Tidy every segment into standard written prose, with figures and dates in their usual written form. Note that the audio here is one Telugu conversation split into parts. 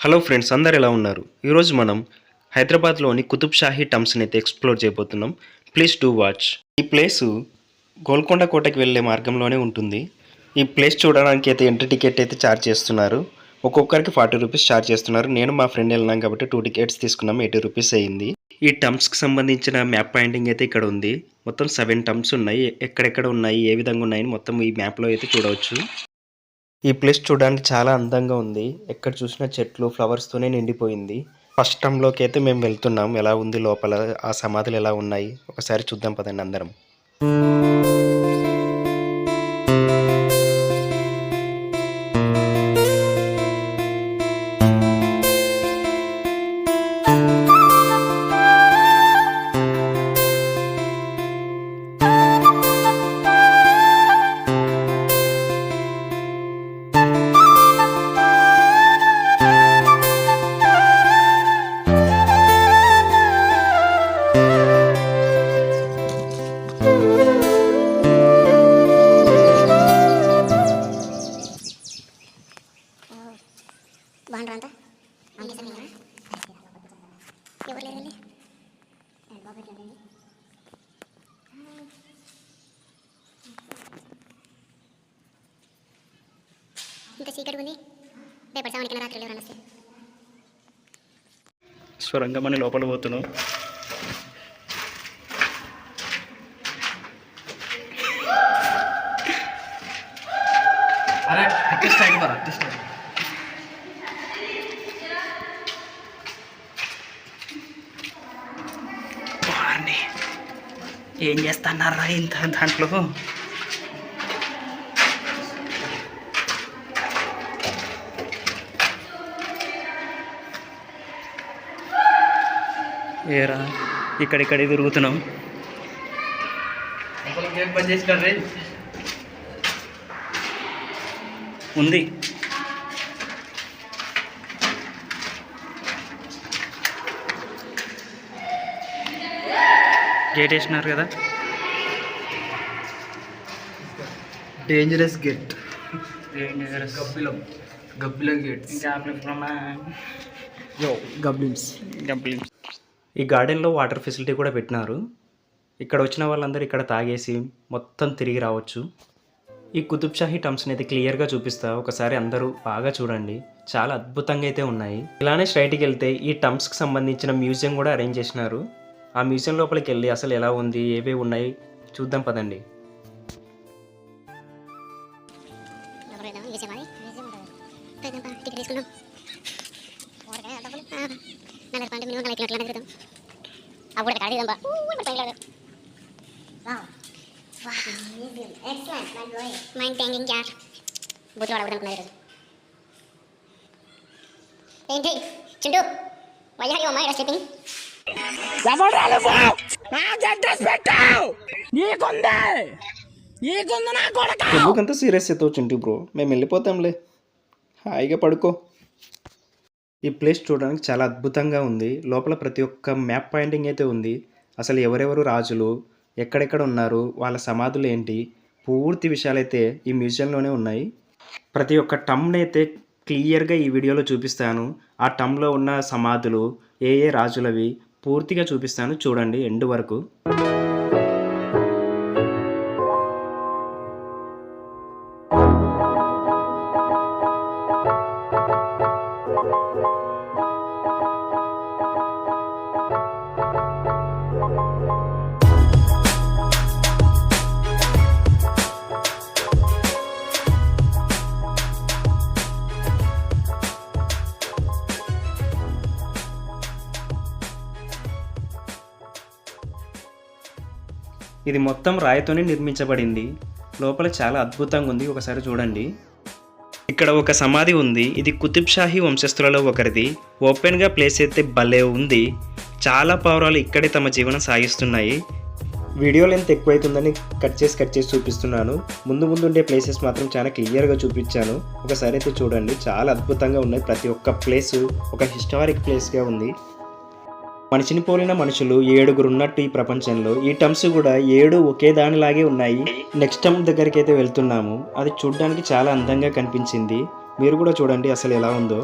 హలో ఫ్రెండ్స్, అందరు ఎలా ఉన్నారు? ఈరోజు మనం హైదరాబాద్లోని కుతుబ్ షాహీ టంప్స్ని అయితే ఎక్స్ప్లోర్ చేయబోతున్నాం. Please do watch. ఈ ప్లేసు గోల్కొండ కోటకి వెళ్ళే మార్గంలోనే ఉంటుంది. ఈ ప్లేస్ చూడడానికి అయితే ఎంట్రీ టికెట్ అయితే ఛార్జ్ చేస్తున్నారు. ఒక్కొక్కరికి 40 రూపీస్ ఛార్జ్ చేస్తున్నారు. నేను మా ఫ్రెండ్ వెళ్ళినాం కాబట్టి 2 టికెట్స్ తీసుకున్నాం. 80 రూపీస్ అయ్యింది. ఈ టంప్స్కి సంబంధించిన మ్యాప్ పాయింటింగ్ అయితే ఇక్కడ ఉంది. మొత్తం 7 టంప్స్ ఉన్నాయి. ఎక్కడెక్కడ ఉన్నాయి, ఏ విధంగా ఉన్నాయని మొత్తం ఈ మ్యాప్లో అయితే చూడవచ్చు. ఈ ప్లేస్ చూడడానికి చాలా అందంగా ఉంది. ఎక్కడ చూసినా చెట్లు, ఫ్లవర్స్తోనే నిండిపోయింది. ఫస్ట్ టైంలోకి అయితే మేము వెళ్తున్నాం. ఎలా ఉంది లోపల, ఆ సమాధులు ఎలా ఉన్నాయి ఒకసారి చూద్దాం పదండి అందరం. బాగుంటారు అంతా ఎవరు లేదండి. ఇంకా చీకటి ఉంది. రేపటి సామానికి రాత్రి ఎవరన్నా వస్తే స్వరంగా మన లోపల పోతున్నాం. ఏం చేస్తున్నారా ఇంత దాంట్లో? ఏరా ఇక్కడిక్కడ తిరుగుతున్నాం. ఉంది గేట్ వేసినారు కదా. డేంజరస్ గేట్, గబ్బిలం గేట్, గబ్లిమ్స్. ఈ గార్డెన్లో వాటర్ ఫెసిలిటీ కూడా పెట్టినారు. ఇక్కడ వచ్చిన వాళ్ళందరూ ఇక్కడ తాగేసి మొత్తం తిరిగి రావచ్చు. ఈ కుతుబ్ షాహీ టంప్స్ని అయితే క్లియర్గా చూపిస్తా, ఒకసారి అందరూ బాగా చూడండి. చాలా అద్భుతంగా అయితే ఉన్నాయి. ఇలానే స్ట్రైట్కి వెళ్తే ఈ టంప్స్కి సంబంధించిన మ్యూజియం కూడా అరేంజ్ చేసినారు. ఆ మ్యూజియం లోపలికి వెళ్ళి అసలు ఎలా ఉంది, ఏవే ఉన్నాయి చూద్దాం పదండి. ఏంటి Chintu, why are you my sleeping? ఎందుకంత సీరియస్ అవుతావు చింటూ బ్రో? మేము వెళ్ళిపోతాంలే, హాయిగా పడుకో. ఈ ప్లేస్ చూడడానికి చాలా అద్భుతంగా ఉంది. లోపల ప్రతి ఒక్క మ్యాప్ పాయింటింగ్ అయితే ఉంది. అసలు ఎవరెవరు రాజులు, ఎక్కడెక్కడ ఉన్నారు, వాళ్ళ సమాధులు ఏంటి, పూర్తి విషయాలైతే ఈ మ్యూజియంలోనే ఉన్నాయి. ప్రతి ఒక్క టమ్ని అయితే క్లియర్గా ఈ వీడియోలో చూపిస్తాను. ఆ టమ్లో ఉన్న సమాధులు ఏ ఏ రాజులవి పూర్తిగా చూపిస్తాను, చూడండి ఎండ్ వరకు. ఇది మొత్తం రాయితోనే నిర్మించబడింది. లోపల చాలా అద్భుతంగా ఉంది, ఒకసారి చూడండి. ఇక్కడ ఒక సమాధి ఉంది. ఇది కుతుబ్ షాహీ వంశస్థులలో ఒకరిది. ఓపెన్గా ప్లేస్ అయితే భలే ఉంది. చాలా పౌరాలు ఇక్కడే తమ జీవనం సాగిస్తున్నాయి. వీడియో లెంత్ ఎక్కువైతుందని కట్ చేసి చూపిస్తున్నాను. ముందు ఉండే ప్లేసెస్ మాత్రం చాలా క్లియర్గా చూపించాను. ఒకసారి అయితే చూడండి, చాలా అద్భుతంగా ఉన్నాయి. ప్రతి ఒక్క ప్లేసు ఒక హిస్టారిక్ ప్లేస్గా ఉంది. మనిషిని పోలిన మనుషులు 7 ఉన్నట్టు ఈ ప్రపంచంలో ఈ టంప్స్ కూడా 7 ఒకే దానిలాగే ఉన్నాయి. నెక్స్ట్ టంప్ దగ్గరికి అయితే వెళ్తున్నాము. అది చూడడానికి చాలా అందంగా కనిపించింది. మీరు కూడా చూడండి అసలు ఎలా ఉందో.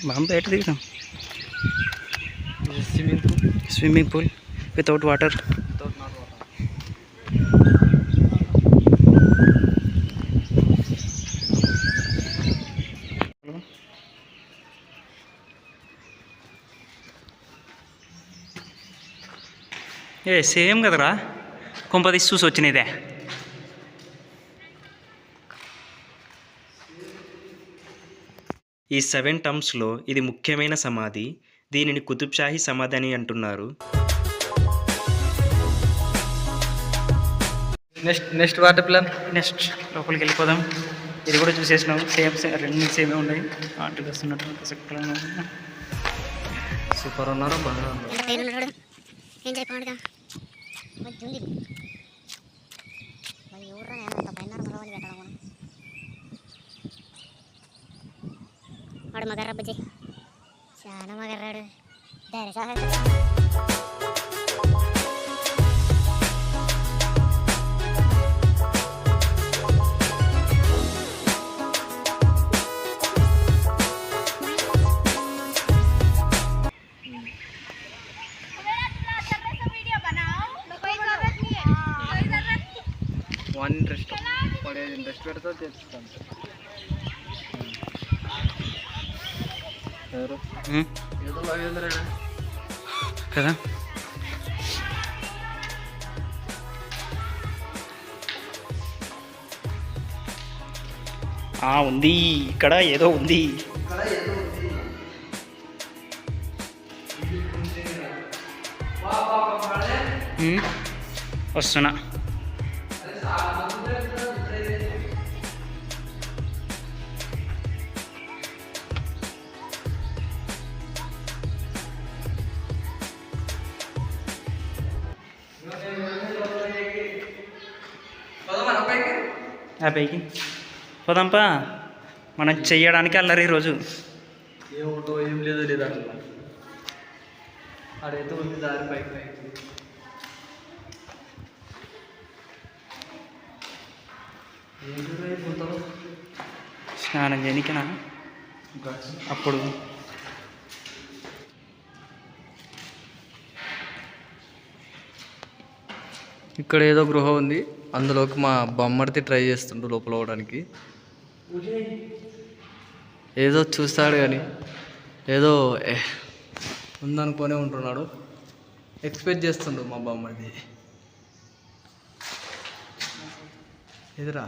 మనం బయట దిగుతాం. Swimming pool swimming pool without water. Without not water. ఏ సేమ్ కదరా, కొంపదీసి చూసి వచ్చినదే. ఈ 7 టమ్స్లో ఇది ముఖ్యమైన సమాధి. దీనిని కుతుబ్ షాహీ సమాధి అని అంటున్నారు. Next water plan. నెక్స్ట్ లోపలికి వెళ్ళిపోదాం. ఇది కూడా చూసేసినాం. రెండు సేమే ఉన్నాయి. ఆటలు వస్తున్నట్టు సూపర్ ఉన్నారు, బాగా ఉన్నారు. ఎంత పైన ఉన్నాడు ఎంజాయ్ పండుగ మంచి ఉంది. మరి ఎవరు ఎంత పైన మరవాలి పెట్టడం మనం వాడు మగర్రా బుజ్జి చాలా మగర్రాడు. వన్ ఇంట్రెస్ట్ పడేది ఇంట్రెస్ట్ పెడితే తెచ్చుతాను. ఎవరు ఏదో లాగేంద్రేనా కదా. ఉంది ఇక్కడ ఏదో ఉంది. వస్తున్నా. పైకి పోదాంపా. మనం చెయ్యడానికి అల్లరి ఈరోజు. ఏముంటో ఏం లేదో లేదా అడైతే ఉంది దారి పైకి. స్నానం చేయనికినా అప్పుడు ఇక్కడ ఏదో గృహ ఉంది, అందులోకి మా బొమ్మడితే ట్రై చేస్తుండు లోపల పోవడానికి. ఏదో చూస్తాడు కానీ ఏదో ఉందనుకొనే ఉంటున్నాడు. ఎక్స్పెక్ట్ చేస్తుండు మా బొమ్మడిది. ఎదురా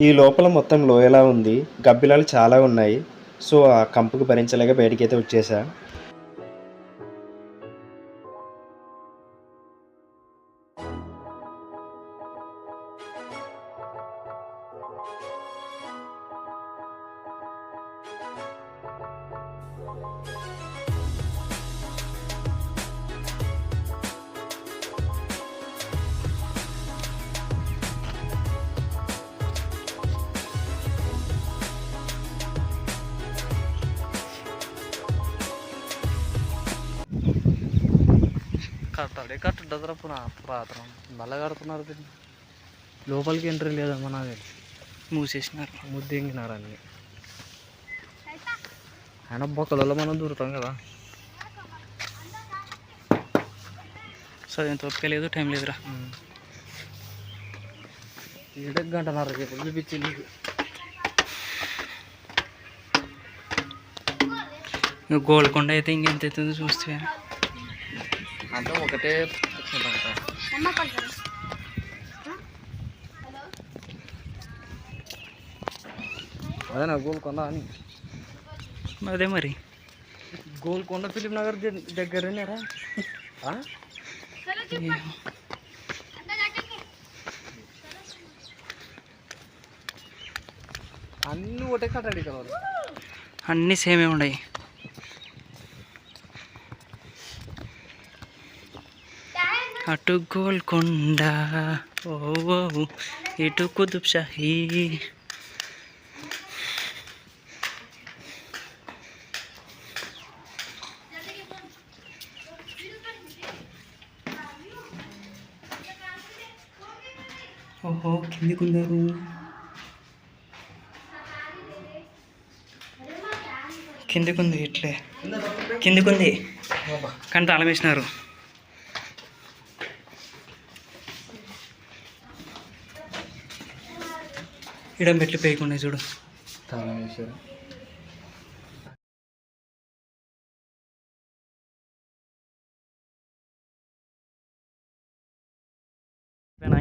ఈ లోపల మొత్తం లోయలా ఉంది. గబ్బిలాలు చాలా ఉన్నాయి. సో ఆ కంపుకి భరించలేక బయటికి అయితే వచ్చేసా. కట్టాడే కట్టుంటుందిరా పురాతనం మళ్ళీ కడుతున్నారు. దీన్ని లోపలికి ఎంట్రీ లేదమ్మా, నాకు తెలిసి మూసేసినారు, ముద్దెంగినారు అన్ని. అయినా బొక్కలలో మనం దూరుతాం కదా. చదివిన తోపిక లేదు, టైం లేదురా. 7 గంటన్నర చూపించింది. నువ్వు గోల్కొండ అయితే ఇంకెంత అవుతుందో చూస్తే. అంటే ఒకటే అదే నా గోల్కొండ అని. అదే మరి గోల్కొండ ఫిలిం నగర్ దగ్గరనేరా. అన్నీ ఒకటే కట్టడి కదా, అన్నీ సేమే ఉన్నాయి. అటు గోల్కొండ, ఓ ఇటు కుతుబ్ షాహీ. ఓహో కిందికి ఉన్నారు. కిందికుంది ఇట్లే కిందికుంది కానీ తాళం వేసినారు. ఇడం పెట్టి పేయకుండా చూడు. తాళం వేసారు.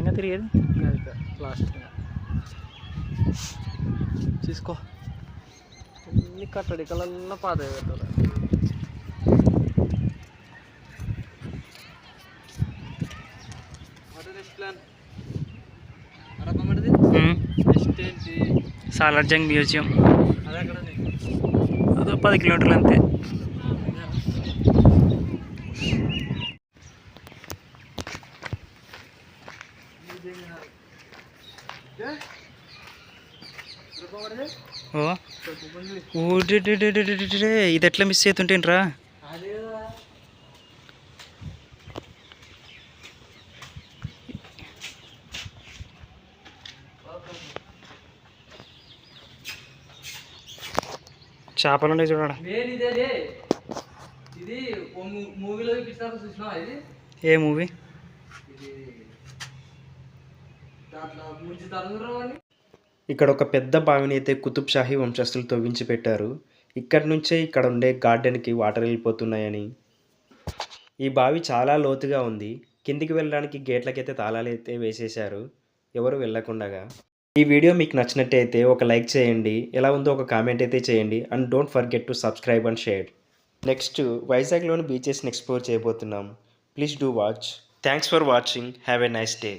ఇంకా తిరిగేది లాస్ట్ తీసుకో. అన్ని కట్టడి కలల్లా పాత పెట్టాలి. సాలార్జంగ్ మ్యూజియం అది అక్కడ అదో 10 కిలోమీటర్లు అంతే. ఓ ఇది ఎట్లా మిస్ అవుతుంటేనరా. చేపలు ఉన్నాయి చూడ. ఇది మూవీలో చూసినా ఇది ఏ మూవీ? దాంట్లో ముంచి తరుణ్ ఇక్కడ ఒక పెద్ద బావిని అయితే కుతుబ్ షాహీ వంశస్థులు తవ్వించి పెట్టారు. ఇక్కడ నుంచే ఇక్కడ ఉండే గార్డెన్కి వాటర్ వెళ్ళిపోతున్నాయని. ఈ బావి చాలా లోతుగా ఉంది. కిందికి వెళ్ళడానికి గేట్లకైతే తాళాలు అయితే వేసేశారు ఎవరు వెళ్ళకుండగా. ఈ వీడియో మీకు నచ్చినట్టయితే ఒక లైక్ చేయండి, ఎలా ఉందో ఒక కామెంట్ అయితే చేయండి. And don't forget to subscribe and share. Next వైజాగ్లోని బీచెస్ని ఎక్స్ప్లోర్ చేయబోతున్నాం. Please do watch. Thanks for watching. Have a nice day.